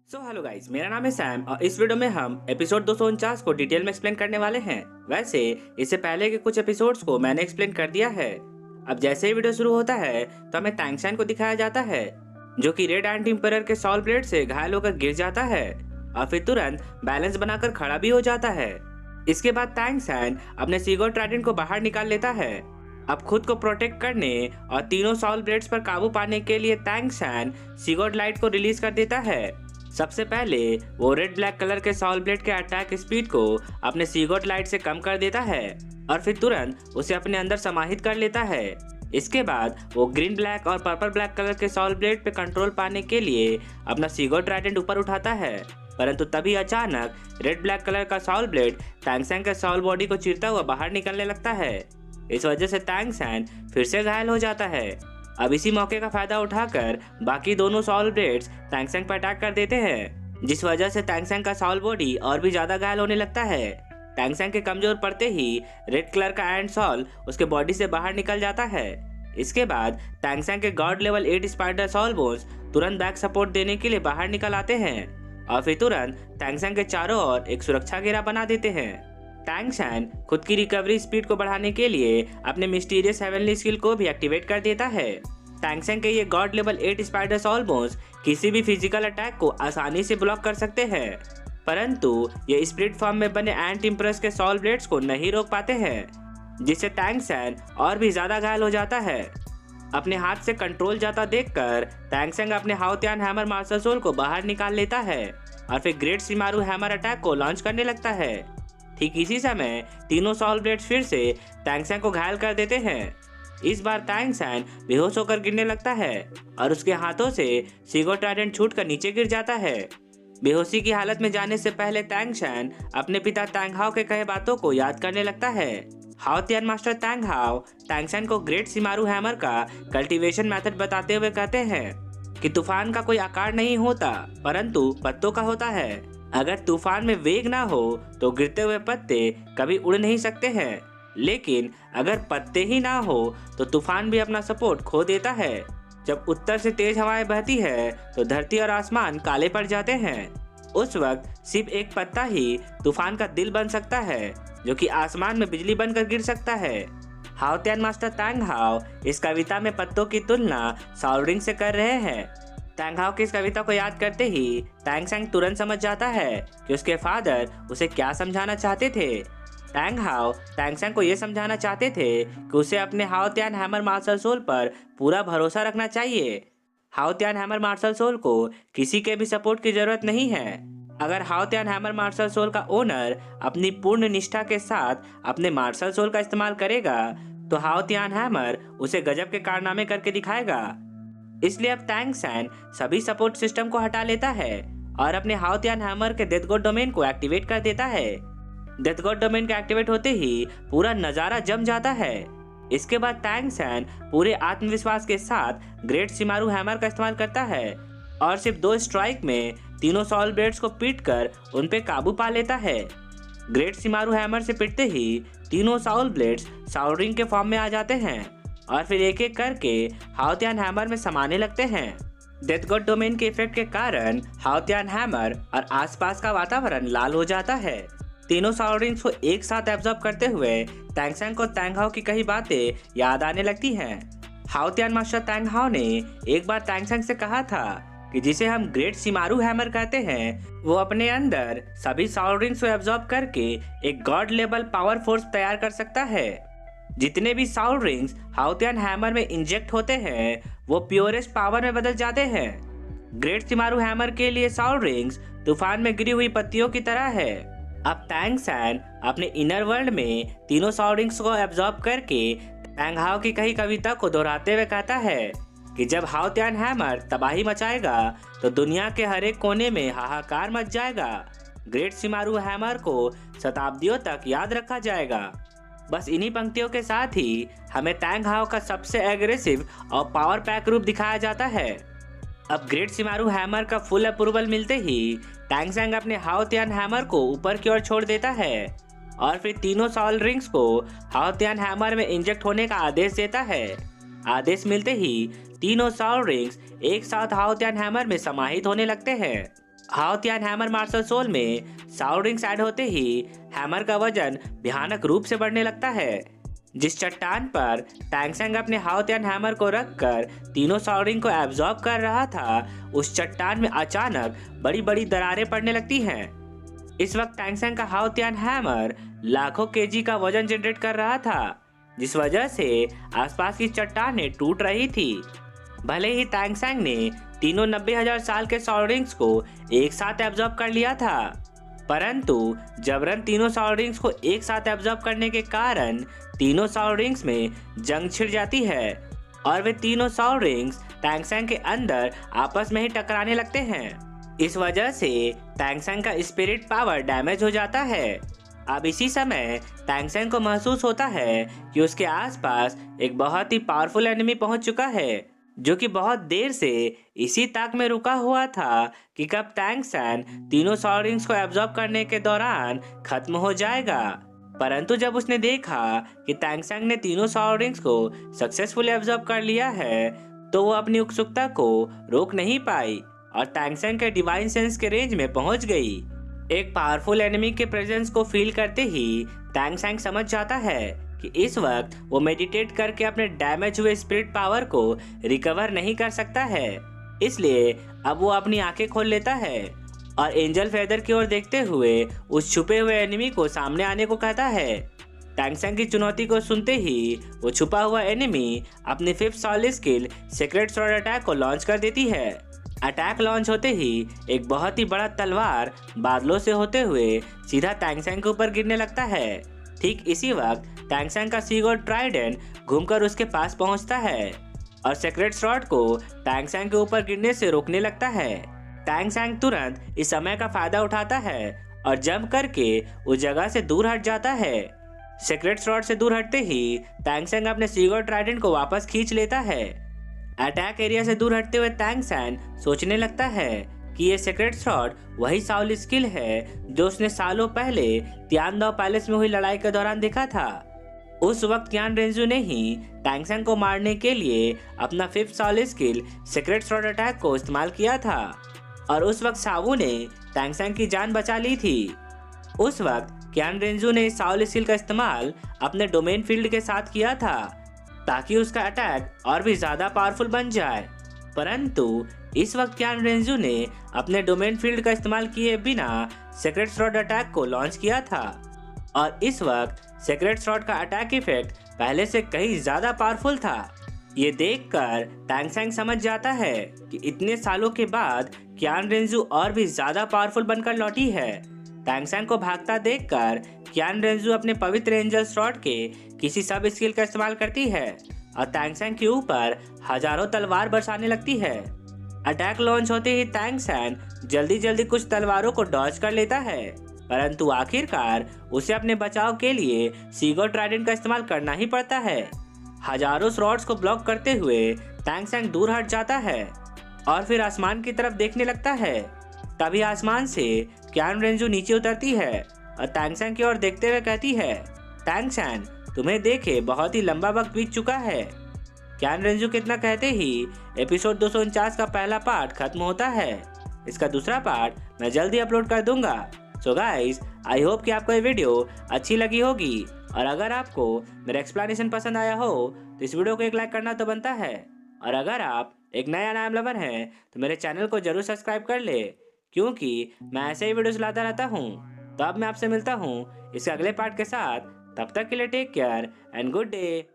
Hello guys, मेरा नाम है सैम और इस वीडियो में हम एपिसोड 249 को डिटेल में एक्सप्लेन करने वाले हैं। वैसे इससे पहले के कुछ एपिसोड्स को मैंने एक्सप्लेन कर दिया है। अब जैसे ही वीडियो शुरू होता है तो हमें टैंग सैन को दिखाया जाता है जो कि रेड एंट एम्परर के सॉल ब्लेड से घायल होकर गिर जाता है और फिर तुरंत बैलेंस बनाकर खड़ा भी हो जाता है। इसके बाद टैंग सैन अपने सीगोट ट्राइडेंट को बाहर निकाल लेता है। अब खुद को प्रोटेक्ट करने और तीनों सॉल ब्लेड्स पर काबू पाने के लिए टैंग सैन सीगोट लाइट को रिलीज कर देता है। सबसे पहले वो रेड ब्लैक कलर के सॉल ब्लेड के अटैक स्पीड को अपने सीगोट लाइट से कम कर देता है और फिर तुरंत उसे अपने अंदर समाहित कर लेता है। इसके बाद वो ग्रीन ब्लैक और पर्पल ब्लैक कलर के सॉल ब्लेड पे कंट्रोल पाने के लिए अपना सीगोट ट्राइडेंट ऊपर उठाता है, परंतु तभी अचानक रेड ब्लैक कलर का सॉल ब्लेड टैंग सैन के सॉल बॉडी को चीरता हुआ बाहर निकलने लगता है। इस वजह से टैंग सैन फिर से घायल हो जाता है। अब इसी मौके का फायदा उठाकर बाकी दोनों सॉल ब्लेड्स टैंग सैन पर अटैक कर देते हैं, जिस वजह से टैंग सैन का सॉल बॉडी और भी ज्यादा घायल होने लगता है। टैंग सैन के कमजोर पड़ते ही रेड कलर का एंड सॉल उसके बॉडी से बाहर निकल जाता है। इसके बाद टैंग सैन के god level 8 spider soul bones तुरंत बैक सपोर्ट देने के लिए बाहर निकल आते हैं और फिर तुरंत टैंग सैन के चारों ओर एक सुरक्षा घेरा बना देते हैं। टैंग सैन खुद की रिकवरी स्पीड को बढ़ाने के लिए अपने मिस्टीरियस हेवनली स्किल को भी एक्टिवेट कर देता है। टैंग सैन के ये god level 8 spider soul bones किसी भी फिजिकल अटैक को आसानी से ब्लॉक कर सकते हैं, परंतु ये स्पिरिट फॉर्म में बने एंट इम्प्रेस के सॉल ब्लेड्स को नहीं रोक पाते हैं, जिससे टैंग सैन और भी ज्यादा घायल हो जाता है। अपने हाथ से कंट्रोल जाता देखकर टैंग सैन अपने हाओतियान हैमर मार्शल सोल को बाहर निकाल लेता है और फिर ग्रेट शिमारू हैमर अटैक को लॉन्च करने लगता है। ठीक इसी समय तीनों सॉल ब्लेड्स फिर से टैंग सैन को घायल कर देते हैं। इस बार टैंग सैन बेहोश होकर गिरने लगता है और उसके हाथों से सीगोट ट्राइडेंट छूटकर नीचे गिर जाता है। बेहोशी की हालत में जाने से पहले टैंग सैन अपने पिता टैंग हाओ के कहे बातों को याद करने लगता है। हाओतियान मास्टर टैंग हाओ टैंग सैन को ग्रेट शिमारू हैमर का कल्टीवेशन मेथड बताते हुए कहते हैं कि तूफान का कोई आकार नहीं होता, परंतु पत्तों का होता है। अगर तूफान में वेग ना हो तो गिरते हुए पत्ते कभी उड़ नहीं सकते हैं, लेकिन अगर पत्ते ही ना हो तो तूफान भी अपना सपोर्ट खो देता है। जब उत्तर से तेज हवाएं बहती है तो धरती और आसमान काले पड़ जाते हैं। उस वक्त सिर्फ एक पत्ता ही तूफान का दिल बन सकता है, जो कि आसमान में बिजली बनकर गिर सकता है। हाओतियान मास्टर टैंग हाओ इस कविता में पत्तों की तुलना सॉल रिंग से कर रहे हैं। टैंग हाओ की इस कविता को याद करते ही टैंग सैन तुरंत समझ जाता है कि उसके फादर उसे क्या समझाना चाहते थे। टैंग हाओ टैंग सैन को यह समझाना चाहते थे कि उसे अपने हाओतियान हैमर मार्शल सोल पर पूरा भरोसा रखना चाहिए। हाओतियान हैमर मार्शल सोल को किसी के भी सपोर्ट की जरूरत नहीं है। अगर हाओतियान हैमर मार्शल सोल का ओनर अपनी पूर्ण निष्ठा के साथ अपने मार्शल सोल का इस्तेमाल करेगा तो हाओतियान हैमर उसे गजब के कारनामे करके दिखाएगा। इसलिए अब टैंग सैन सभी सपोर्ट सिस्टम को हटा लेता है और अपने हाओतियान हैमर के डेथ गॉड डोमेन को एक्टिवेट कर देता है। डेथ गॉड डोमेन के एक्टिवेट होते ही पूरा नजारा जम जाता है। इसके बाद टैंग सैन पूरे आत्मविश्वास के साथ ग्रेट शिमारू हैमर का इस्तेमाल करता है और सिर्फ 2 स्ट्राइक में तीनों सॉल ब्लेड्स को पीटकर उन पे काबू पा लेता है। ग्रेट शिमारू हैमर से पिटते ही तीनों सॉल ब्लेड्स सॉल रिंग के फॉर्म में आ जाते हैं और फिर एक एक करके हाओतियान हैमर में समाने लगते हैं। डेथ गॉड डोमेन के इफेक्ट के कारण हाओतियान हैमर और आसपास का वातावरण लाल हो जाता है। तीनों सॉल रिंग्स को एक साथ एब्जॉर्ब करते हुए टैंग सैन को टैंग हाओ की कई बातें याद आने लगती हैं। हाओतियान मास्टर टैंग हाओ ने एक बार टैंग सैन से कहा था कि जिसे हम ग्रेट शिमारू हैमर कहते हैं, वो अपने अंदर सभी सॉल रिंग्स को एब्जॉर्ब करके एक गॉड लेवल पावर फोर्स तैयार कर सकता है। जितने भी सॉल रिंग्स हाओतियान हैमर में इंजेक्ट होते हैं वो प्योरेस्ट पावर में बदल जाते हैं। ग्रेट शिमारू हैमर के लिए सॉल रिंग्स तूफान में गिरी हुई पत्तियों की तरह है। अब टैंग सैन अपने इनर वर्ल्ड में तीनों सॉल रिंग्स को एब्जॉर्ब करके टैंग हाओ की कही कविता को दोहराते हुए कहता है कि जब हाओतियान हैमर तबाही मचाएगा तो दुनिया के हर एक कोने में हाहाकार मच जाएगा। ग्रेट शिमारू हैमर को शताब्दियों तक याद रखा जाएगा। बस इन्हीं पंक्तियों के साथ ही हमें टैंग हाओ का सबसे एग्रेसिव और पावर पैक रूप दिखाया जाता है। अब ग्रेट शिमारू हैमर का फुल अप्रूवल मिलते ही टैंग सैन अपने हाओतियान हैमर को ऊपर की ओर छोड़ देता है और फिर तीनों सॉल रिंग्स को हाओतियान हैमर में इंजेक्ट होने का आदेश देता है। आदेश मिलते ही तीनों सॉल रिंग्स एक साथ हाओतियान हैमर में समाहित होने लगते हैं। हाओ तियान हैमर मार्शल सोल में साउंड रिंग्स ऐड होते ही हैमर का वजन भयानक रूप से बढ़ने लगता है। जिस चट्टान पर टैंगसेंग अपने हाओ तियान हैमर को रखकर तीनों साउंड रिंग को एब्जॉर्ब कर रहा था, उस चट्टान में अचानक बड़ी बड़ी दरारें पड़ने लगती हैं। इस वक्त टैंगसेंग का हाओ तियान हैमर लाखों केजी का वजन जनरेट कर रहा था, जिस वजह से आसपास की चट्टानें टूट रही थी। भले ही टैंगसेंग ने तीनों 90,000 साल के साउंड रिंग्स को एक साथ एब्जॉर्ब कर लिया था, परंतु जबरन तीनों साउंड रिंग्स को एक साथ एब्जॉर्ब करने के कारण तीनों साउंड रिंग्स में जंग छिड़ जाती है और वे तीनों साउंड रिंग्स टैंगसेंग के अंदर आपस में ही टकराने लगते हैं। इस वजह से टैंगसेंग का स्पिरिट पावर डैमेज हो जाता है। अब इसी समय टैंगसेंग को महसूस होता है कि उसके आसपास एक बहुत ही पावरफुल एनिमी पहुंच चुका है, जो कि बहुत देर से इसी ताक में रुका हुआ था कि कब टैंगसेंग तीनों साउंड रिंग्स को एब्जॉर्ब करने के दौरान खत्म हो जाएगा। परंतु जब उसने देखा कि टैंगसेंग ने तीनों साउंड रिंग्स को सक्सेसफुली एब्जॉर्ब कर लिया है, तो वो अपनी उत्सुकता को रोक नहीं पाई और टैंगसेंग के डिवाइन सेंस के रेंज में पहुंच गई। एक पावरफुल एनिमी के प्रेजेंस को फील करते ही टैंगसेंग समझ जाता है कि इस वक्त वो मेडिटेट करके अपने डैमेज हुए स्पिरिट पावर को रिकवर नहीं कर सकता है। इसलिए अब वो अपनी आंखें खोल लेता है और एंजल फेदर की ओर देखते हुए उस छुपे हुए एनिमी को सामने आने को कहता है। टैंगसेंग की चुनौती को सुनते ही वो छुपा हुआ एनिमी अपनी 5th solid skill secret sword attack को लॉन्च कर देती है। अटैक लॉन्च होते ही एक बहुत ही बड़ा तलवार बादलों से होते हुए सीधा टैंगसेंग के ऊपर गिरने लगता है। ठीक इसी वक्त टैंगसेंग का सीगोड ट्राइडेंट घूमकर उसके पास पहुंचता है और सीक्रेट स्वॉर्ड को टैंगसेंग के ऊपर गिरने से रोकने लगता है। टैंगसेंग तुरंत इस समय का फायदा उठाता है और जंप करके उस जगह से दूर हट जाता है। सीक्रेट स्वॉर्ड से दूर हटते ही टैंगसेंग अपने सीगोड ट्राइडेंट को वापस खींच लेता है। अटैक एरिया से दूर हटते हुए टैंगसेंग सोचने लगता है कि ये सीक्रेट स्वॉर्ड वही साउल स्किल है जो उसने सालों पहले तियानदाओ पैलेस में हुई लड़ाई के दौरान देखा था। उस वक्त कियान रेंजू ने ही टैंगसेंग को मारने के लिए अपना 5th solid skill secret sword attack को इस्तेमाल किया था और उस वक्त सावू ने टैंगसेंग की जान बचा ली थी। उस वक्त कियान रेंजू ने साउल स्किल का इस्तेमाल अपने डोमेन फील्ड के साथ किया था ताकि उसका अटैक और भी ज्यादा पावरफुल बन जाए, परंतु इस वक्त कियान रेंजू ने अपने डोमेन फील्ड का इस्तेमाल किए बिना सीक्रेट स्वॉर्ड अटैक को लॉन्च किया था और इस वक्त सीक्रेट स्वॉर्ड का अटैक इफेक्ट पहले से कहीं ज्यादा पावरफुल था। ये देखकर टैंगसेंग समझ जाता है कि इतने सालों के बाद कियान रेंजू और भी ज्यादा पावरफुल बनकर लौटी है। टैंगसेंग को भागता देखकर कियान रेंजू अपने पवित्र एंजल स्वॉर्ड के किसी सब स्किल का इस्तेमाल करती है और टैंगसेंग के ऊपर हजारों तलवार बरसाने लगती है। अटैक लॉन्च होते ही टैंगसेंग जल्दी जल्दी कुछ तलवारों को डॉज कर लेता है, परंतु आखिरकार उसे अपने बचाव के लिए सीगोड ट्राइडेंट का इस्तेमाल करना ही पड़ता है। हजारों स्वॉर्ड्स को ब्लॉक करते हुए टैंगसेंग दूर हट जाता है और फिर आसमान की तरफ देखने लगता है। तभी आसमान से कियान रेंजू नीचे उतरती है और टैंगसेंग की ओर देखते हुए कहती है, टैंगसेंग तुम्हें देखे बहुत ही लंबा वक्त बीत चुका है। कियान रेंजू कितना कहते ही एपिसोड 249 का पहला पार्ट खत्म होता है। इसका दूसरा पार्ट मैं जल्दी अपलोड कर दूंगा। सो गाइस, आई होप कि आपको ये वीडियो अच्छी लगी होगी और अगर आपको मेरा एक्सप्लेनेशन पसंद आया हो तो इस वीडियो को एक लाइक करना तो बनता है और अगर आप एक नया नाम लवर हैं तो मेरे चैनल को जरूर सब्सक्राइब कर ले, क्योंकि मैं ऐसे ही वीडियोस लाता रहता हूँ। तो अब मैं आपसे मिलता हूँ इसके अगले पार्ट के साथ। तब तक के लिए take care and good day.